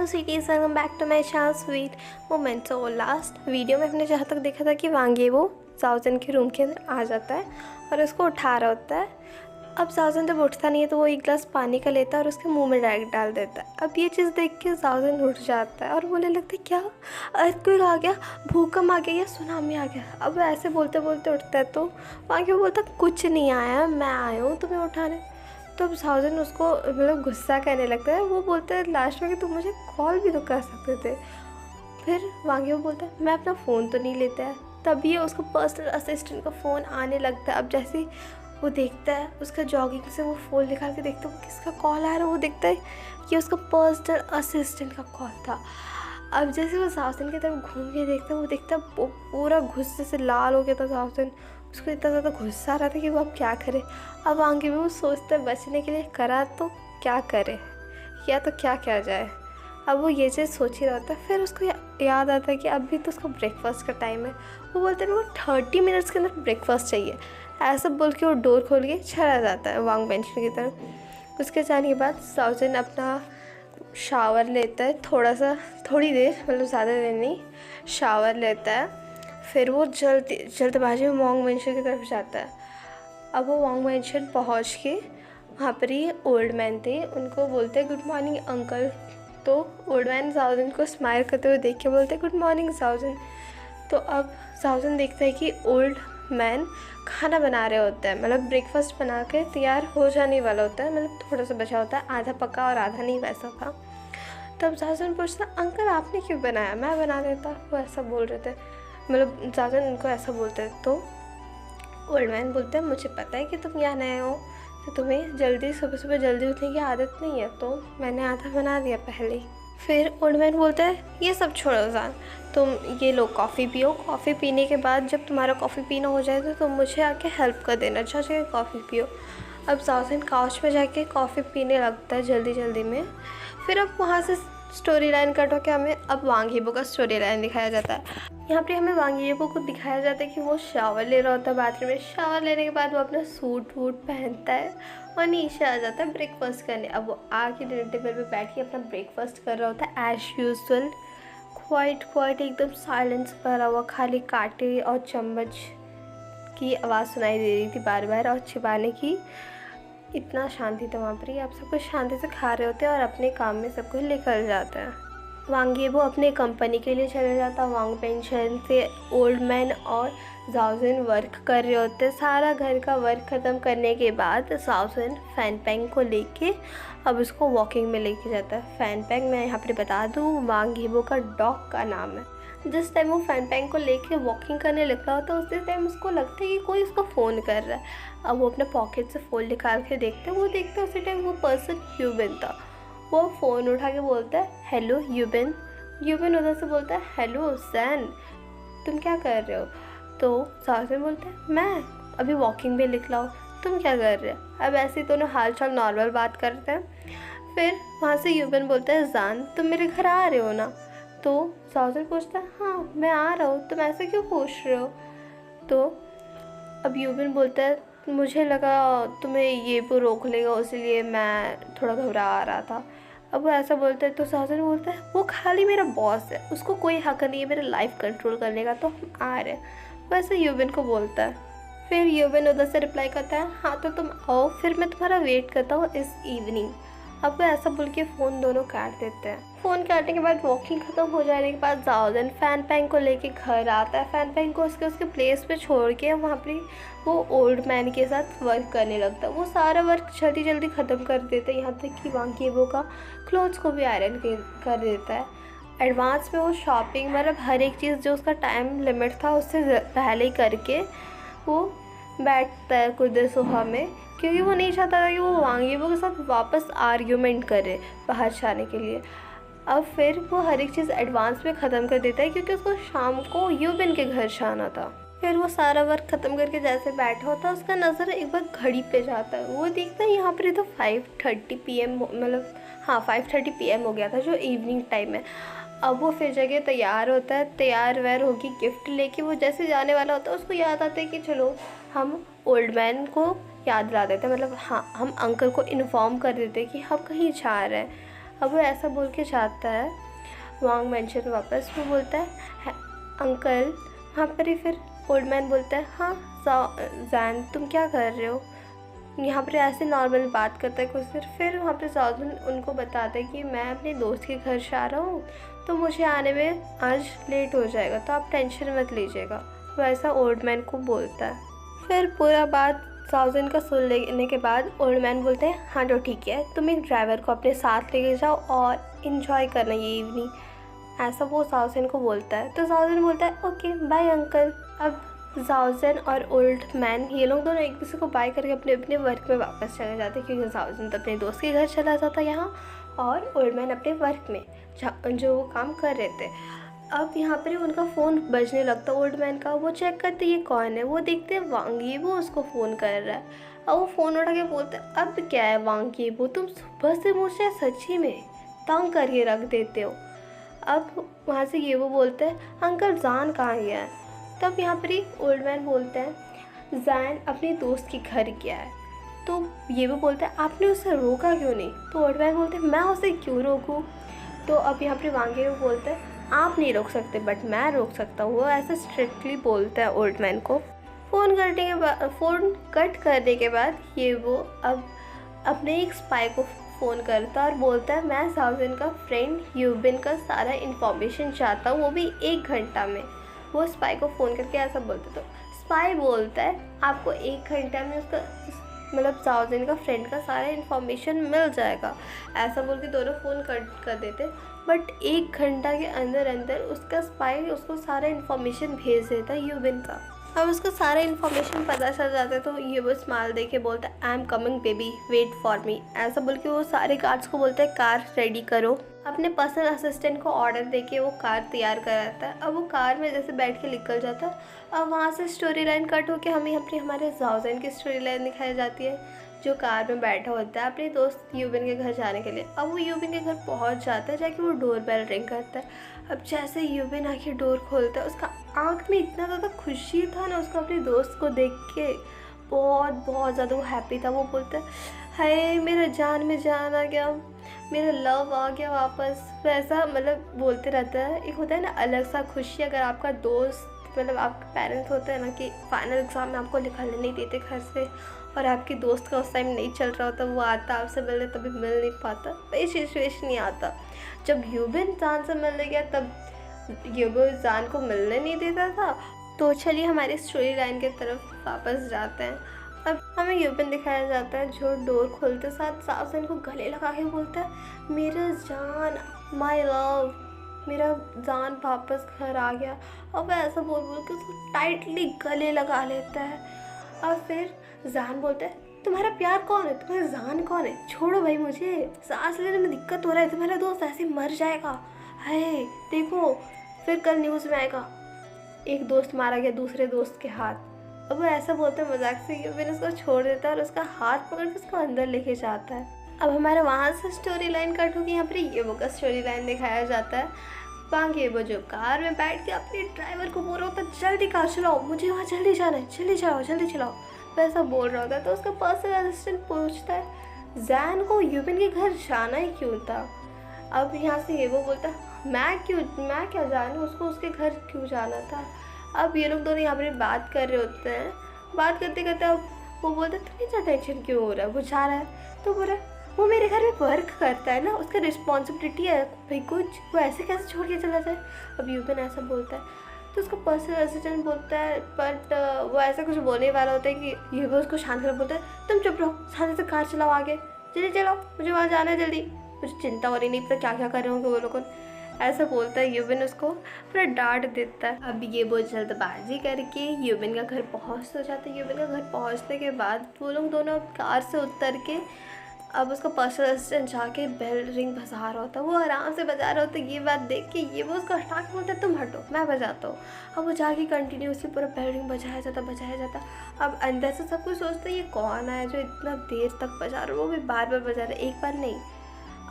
Hello sweeties, welcome back to my channel sweet moments. और last video में हमने जहाँ तक देखा था कि वांगे वो जाओजन के रूम के अंदर आ जाता है और उसको उठा रहा होता है। अब जाओजन जब उठता नहीं है तो वो एक गिलास पानी का लेता है और उसके मुंह में डायरेक्ट डाल देता है। अब ये चीज़ देख के जाओजन उठ जाता है और बोलने लगता है क्या अर्थक्वेक आ गया, भूकंप आ गया या सुनामी आ गया। अब ऐसे बोलते बोलते उठता है तो वांगे वो बोलता कुछ नहीं आया, मैं आया हूँ तुम्हें उठाने। तो अब जाओजन उसको मतलब गुस्सा करने लगता है। वो बोलता है लास्ट में कि तुम मुझे कॉल भी तो कर सकते थे। फिर वांगे वो बोलता है मैं अपना फ़ोन तो नहीं लेता है। तभी उसको पर्सनल असिस्टेंट का फ़ोन आने लगता है। अब जैसे ही वो देखता है उसका जॉगिंग से वो फ़ोन निकाल के देखता है वो किसका कॉल आ रहा है। वो देखता है कि उसका पर्सनल असिस्टेंट का कॉल था। अब जैसे वो जाओजन की तरफ घूम के देखता है वो देखता है वो पूरा गुस्से से लाल हो गया था जाओजन। उसको इतना ज़्यादा गुस्सा आ रहा था कि वो अब क्या करे। अब आगे भी वो सोचता है बचने के लिए करा तो क्या करे या तो क्या किया जाए। अब वो ये चीज़ सोच ही रहा होता है। फिर उसको याद आता है कि अभी तो उसका ब्रेकफास्ट का टाइम है। वो बोलते हैं वो 30 मिनट्स के अंदर ब्रेकफास्ट चाहिए। ऐसा बोल के वो डोर खोल के चला जाता है वांग बेंशन की तरफ। उसके जाने के बाद जाओजन अपना शावर लेता है थोड़ी देर, मतलब ज़्यादा देर नहीं, शावर लेता है। फिर वो जल्दबाजी में वांग मेंशन की तरफ जाता है। अब वो वांग मेंशन पहुँच के वहाँ पर ही ओल्ड मैन थे, उनको बोलते हैं गुड मॉर्निंग अंकल। तो ओल्ड मैन जाओजन को स्माइल करते हुए देख के बोलते हैं गुड मॉर्निंग जाओजन। तो अब जाओजन देखता है कि ओल्ड मैन खाना बना रहे होते हैं, मतलब ब्रेकफास्ट बना के तैयार हो जाने वाला होता है, मतलब थोड़ा सा बचा होता है, आधा पका और आधा नहीं वैसा था। तब जाओजन पूछता अंकल आपने क्यों बनाया, मैं बना देता। वो ऐसा बोल रहे थे, मतलब जाओजन उनको ऐसा बोलते हैं। तो ओल्ड मैन बोलते हैं मुझे पता है कि तुम यहाँ नए हो तो तुम्हें सुबह सुबह जल्दी उठने की आदत नहीं है, तो मैंने आधा बना दिया पहले ही। फिर ओल्ड मैन बोलता है ये सब छोड़ो जान, तुम ये लो कॉफ़ी पियो। कॉफ़ी पीने के बाद जब तुम्हारा कॉफ़ी पीना हो जाए तो तुम मुझे आके हेल्प कर देना, अच्छा जगह कॉफ़ी पियो। अब जाओजन काउच में जाके कॉफ़ी पीने लगता है जल्दी जल्दी में। फिर अब वहाँ से स्टोरी लाइन कट होकर हमें अब वांग यीबो का स्टोरी लाइन दिखाया जाता है। यहाँ पे हमें वांग यीबो को दिखाया जाता है कि वो शावर ले रहा होता है बाथरूम में। शावर लेने के बाद वो अपना सूट वूट पहनता है और नीचे आ जाता है ब्रेकफास्ट करने। अब वो आके डिनर टेबल पे बैठ के अपना ब्रेकफास्ट कर रहा होता है एज यूजुअल। क्वाइट एकदम साइलेंस भरा हुआ, खाली कांटे और चम्मच की आवाज़ सुनाई दे रही थी बार बार और चिबाने की। इतना शांति था वहाँ पर ही। आप सब कुछ शांति से खा रहे होते हैं और अपने काम में सब कुछ निकल जाता है। वांग यीबो अपने कंपनी के लिए चले जाता। वांग पेंशन से ओल्ड मैन और जाओजन वर्क कर रहे होते। सारा घर का वर्क ख़त्म करने के बाद जाओजन फैन पैंग को लेके अब उसको वॉकिंग में लेके जाता है। फैन पैंग मैं यहाँ पर बता दूँ वांग यीबो का डॉग का नाम है। जिस टाइम वो फैन पैंग को लेके वॉकिंग करने लगता होता है उसी टाइम उसको लगता है कि कोई उसको फ़ोन कर रहा है। अब वो अपने पॉकेट से फ़ोन निकाल के देखते हैं, वो देखते हैं उसी टाइम वो पर्सन ह्यूबन था। वो फ़ोन उठा के बोलता है हेलो ह्यूबन। ह्यूबन उधर से बोलता है हेलो सैन, तुम क्या कर रहे हो। तो जाओजन बोलता है मैं अभी वॉकिंग में निकला हूँ, तुम क्या कर रहे हो। अब ऐसे ही दोनों हाल चाल नॉर्मल बात करते हैं। फिर वहाँ से ह्यूबन बोलता है जान तुम मेरे घर आ रहे हो ना। तो जाओजन पूछता है हाँ मैं आ रहा हूँ, तुम ऐसे क्यों पूछ रहे हो। तो अब ह्यूबन बोलता है मुझे लगा तुम्हें ये वो रोक लेगा इसलिए मैं थोड़ा घबरा आ रहा था। अब वो ऐसा बोलता है तो जाओजन बोलता है वो खाली मेरा बॉस है, उसको कोई हक नहीं है मेरा लाइफ कंट्रोल करने का, तो हम आ रहे हैं। वो ऐसे ह्यूबन को बोलता है। फिर ह्यूबन उधर से रिप्लाई करता है हाँ तो तुम आओ, फिर मैं तुम्हारा वेट करता हूँ इस इवनिंग। अब वो ऐसा बोल के फ़ोन दोनों काट देते हैं। फ़ोन काटने के बाद वॉकिंग ख़त्म हो जाने के बाद जाओजन फैन पैंग को लेके घर आता है। फैन पैंग को उसके प्लेस पे छोड़ के वहाँ पर वो ओल्ड मैन के साथ वर्क करने लगता है। वो सारा वर्क जल्दी जल्दी ख़त्म कर देता है, यहाँ तक कि वांग यीबो का क्लोथ्स को भी आयरन कर देता है। एडवांस में वो शॉपिंग मतलब हर एक चीज़ जो उसका टाइम लिमिट था उससे पहले ही करके वो बैठता है कुछ देर सोफा में, क्योंकि वो नहीं चाहता था कि वो वांग यीबो के साथ वापस आर्ग्यूमेंट करे बाहर जाने के लिए। अब फिर वो हर एक चीज़ एडवांस में ख़त्म कर देता है क्योंकि उसको शाम को ह्यूबन के घर जाना था। फिर वो सारा वर्क ख़त्म करके जैसे बैठा होता है उसका नज़र एक बार घड़ी पे जाता है। वो देखता है यहाँ पर तो 5:30 PM मतलब हाँ 5:30 PM हो गया था जो इवनिंग टाइम है। अब वो फिर जगह तैयार होता है, तैयार वैर होगी गिफ्ट लेके वो जैसे जाने वाला होता है उसको याद आता है कि चलो हम ओल्ड मैन को याद दिला देते हैं, मतलब हाँ हम अंकल को इन्फॉर्म कर देते हैं कि हम कहीं जा रहे हैं। अब वो ऐसा बोल के जाता है वांग मेंशन वापस। वो बोलता है अंकल वहाँ पर ही। फिर ओल्ड मैन बोलता है हाँ जैन तुम क्या कर रहे हो यहाँ पर, ऐसे नॉर्मल बात करता है कुछ देर। फिर वहाँ पर जाओजन उनको बताता है कि मैं अपने दोस्त के घर से आ रहा हूँ तो मुझे आने में आज लेट हो जाएगा, तो आप टेंशन मत लीजिएगा, वैसा ओल्ड मैन को बोलता है। फिर पूरा बात जाओजन का सुन लेने के बाद ओल्ड मैन बोलते हैं हाँ तो ठीक है, तुम एक ड्राइवर को अपने साथ लेके जाओ और इन्जॉय करना ये इवनिंग, ऐसा वो जाओजन को बोलता है। तो जाओजन बोलता है ओके बाय अंकल। अब जाओजन और ओल्ड मैन ये लोग दोनों एक दूसरे को बाय करके अपने अपने वर्क में वापस चले जाते हैं, क्योंकि जाओजन तो अपने दोस्त के घर चला जाता है यहाँ, और ओल्ड मैन अपने वर्क में जो वो काम कर रहे थे। अब यहाँ पर उनका फ़ोन बजने लगता है ओल्ड मैन का। वो चेक करते ये कौन है, वो देखते हैं वांग यीबो उसको फ़ोन कर रहा है। अब वो फ़ोन उठा के बोलते हैं अब क्या है वांग यीबो, तुम सुबह से मुझे सच्ची में तंग करके रख देते हो। अब वहाँ से ये वो बोलते हैं अंकल जान कहाँ गया है। तब यहाँ पर ही ओल्ड मैन बोलते हैं जैन अपने दोस्त के घर गया है। तो ये वो बोलता है आपने उसे रोका क्यों नहीं। तो ओल्ड मैन बोलते हैं मैं उसे क्यों रोकूँ। तो अब यहाँ पर वांग यीबो बोलते हैं आप नहीं रोक सकते बट मैं रोक सकता हूँ। वो ऐसे स्ट्रिक्टली बोलता है ओल्ड मैन को। फ़ोन कट करने के बाद ये वो अब अपने एक स्पाई को फ़ोन करता है और बोलता है मैं जाओजन का फ्रेंड यूबिन का सारा इन्फॉर्मेशन चाहता हूँ, वो भी 1 घंटा में। वो स्पाई को फ़ोन करके ऐसा बोलता है। तो स्पाई बोलता है आपको 1 घंटा में उसका मतलब जाओजन का फ्रेंड का सारा इन्फॉर्मेशन मिल जाएगा, ऐसा बोल के दोनों फ़ोन कट कर देते। बट 1 घंटा के अंदर अंदर उसका स्पाई उसको सारा इन्फॉर्मेशन भेज देता है यूबिन का। अब उसको सारा इन्फॉर्मेशन पता चल जाता है। तो ये वो स्माइल दे के बोलता है I am coming baby wait for me, ऐसा बोल के वो सारे गार्ड्स को बोलता है कार रेडी करो। अपने पर्सनल असिस्टेंट को ऑर्डर दे के वो कार तैयार कराता है। अब वो कार में जैसे बैठ के निकल जाता है। अब वहाँ से स्टोरी लाइन कट होकर हमें हमारे जाओजन की स्टोरी लाइन दिखाई जाती है, जो कार में बैठा होता है अपने दोस्त यूबिन के घर जाने के लिए। अब वो यूबिन के घर पहुंच जाता है, जाके वो डोर बेल रिंग करता है। अब जैसे यूबिन आके डोर खोलता है, उसका आँख में इतना ज़्यादा खुशी था ना उसको अपने दोस्त को देख के, बहुत ज़्यादा वो हैप्पी था। वो बोलता है हाय मेरा जान में जान आ गया, मेरा लव आ गया वापस, वैसा मतलब बोलते रहता है। एक होता है ना अलग सा खुशी, अगर आपका दोस्त मतलब आपके पेरेंट्स होते हैं ना कि फाइनल एग्ज़ाम में आपको निकलने नहीं देते घर से, और आपके दोस्त का उस टाइम नहीं चल रहा होता, वो आता आपसे मिलने तभी मिल नहीं पाता, वही सिचुएशन नहीं आता। जब यूबिन जान से मिलने गया तब यूबिन जान को मिलने नहीं देता था। तो चलिए हमारी स्टोरी लाइन की तरफ वापस जाते हैं। अब हमें यूबिन दिखाया जाता है जो डोर खोलते साथ जाओजन को गले लगा के बोलता है मेरा जान माय लव, मेरा जान वापस घर आ गया। और वह ऐसा बोल के उसको टाइटली गले लगा लेता है। और फिर जान बोलता है तुम्हारा प्यार कौन है, तुम्हारा जान कौन है, छोड़ो भाई मुझे, सांस लेने में दिक्कत हो रहा है, तुम्हारा दोस्त ऐसे मर जाएगा, है देखो फिर कल न्यूज़ में आएगा एक दोस्त मारा गया दूसरे दोस्त के हाथ। अब वो ऐसा बोलते हैं मजाक से, यूबिन उसको छोड़ देता है और उसका हाथ पकड़ के उसको अंदर लेके जाता है। अब हमारा वहाँ से स्टोरी लाइन कट होगी, यहाँ पर येबो का स्टोरी लाइन दिखाया जाता है। वांग येबो जो कार में बैठ के अपने ड्राइवर को बोल रहा होता है जल्दी कार चलाओ, मुझे वहाँ जल्दी जाना है, जल्दी चलाओ, वैसा बोल रहा होता है। तो उसका पर्सनल असिस्टेंट पूछता है जैन को यूबिन के घर जाना ही क्यों था। अब यहाँ से येबो बोलता है मैं क्या जानूँ उसको उसके घर क्यों जाना था। अब ये लोग दोनों यहाँ पर बात कर रहे होते हैं, बात करते करते अब वो बोलता है तुम्हें इतना टेंशन क्यों हो रहा है, वो जा रहा है तो बोला वो मेरे घर में वर्क करता है ना, उसका रिस्पॉन्सिबिलिटी है भाई कुछ, वो ऐसे कैसे छोड़ के चला जाए। अब यूबिन ऐसा बोलता है तो उसका पर्सनल असिस्टेंट बोलता है बट वो ऐसा कुछ बोलने वाला होता है कि यूबिन उसको शांत कर बोलता है तुम चुप रहो, शांति से कार चलाओ, आगे जल्दी चलाओ, मुझे वहाँ जाना है जल्दी, मुझे चिंता हो रही नहीं पता क्या कर रहे होंगे वो लोग, ऐसा बोलता है। यूबिन उसको पूरा डांट देता है। अब ये बहुत जल्दबाजी करके यूबिन का घर पहुँच तो जाता है। यूबिन का घर पहुँचने के बाद वो लोग दोनों कार से उतर के अब उसका पर्सनल असिस्टेंट जाके बेल रिंग बजा रहा होता है, वो आराम से बजा रहा होता है। ये बात देख के ये वो उसको हटा के बोलता है तुम हटो मैं बजाता हूँ। अब वो जाके कंटिन्यूसली पूरा बेल रिंग बजाया जाता। अब अंदर से सब कुछ सोचते हैं ये कौन है जो इतना देर तक बजा रहा है, वो भी बार बार बजा रहा है, एक बार नहीं।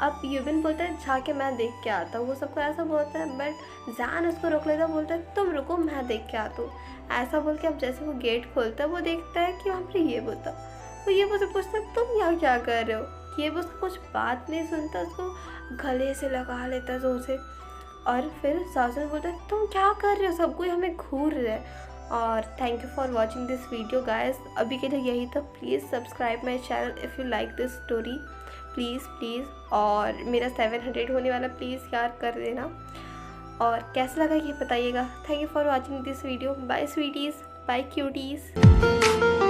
अब यूबिन बोलता है जाके मैं देख के आता हूँ, वो सबको ऐसा बोलता है बट जैन उसको रोक लेता, बोलता है तुम रुको मैं देख के आता हूँ, ऐसा बोल के अब जैसे वो गेट खोलता है वो देखता है कि वहाँ पर ये बोलता, वो ये मुझसे पूछता है तुम यहाँ क्या कर रहे हो। ये भी उसको कुछ बात नहीं सुनता, उसको गले से लगा लेता जोर से। और फिर जाओजन बोलता है तुम क्या कर रहे हो, सब कोई हमें घूर रहा है। और thank you for watching this video guys. अभी के लिए यही था। Please subscribe my channel if you like this story, please please. और मेरा 700 होने वाला, प्लीज़ यार कर देना। और कैसा लगा ये बताइएगा। Thank you for watching this video. Bye sweeties, bye cuties.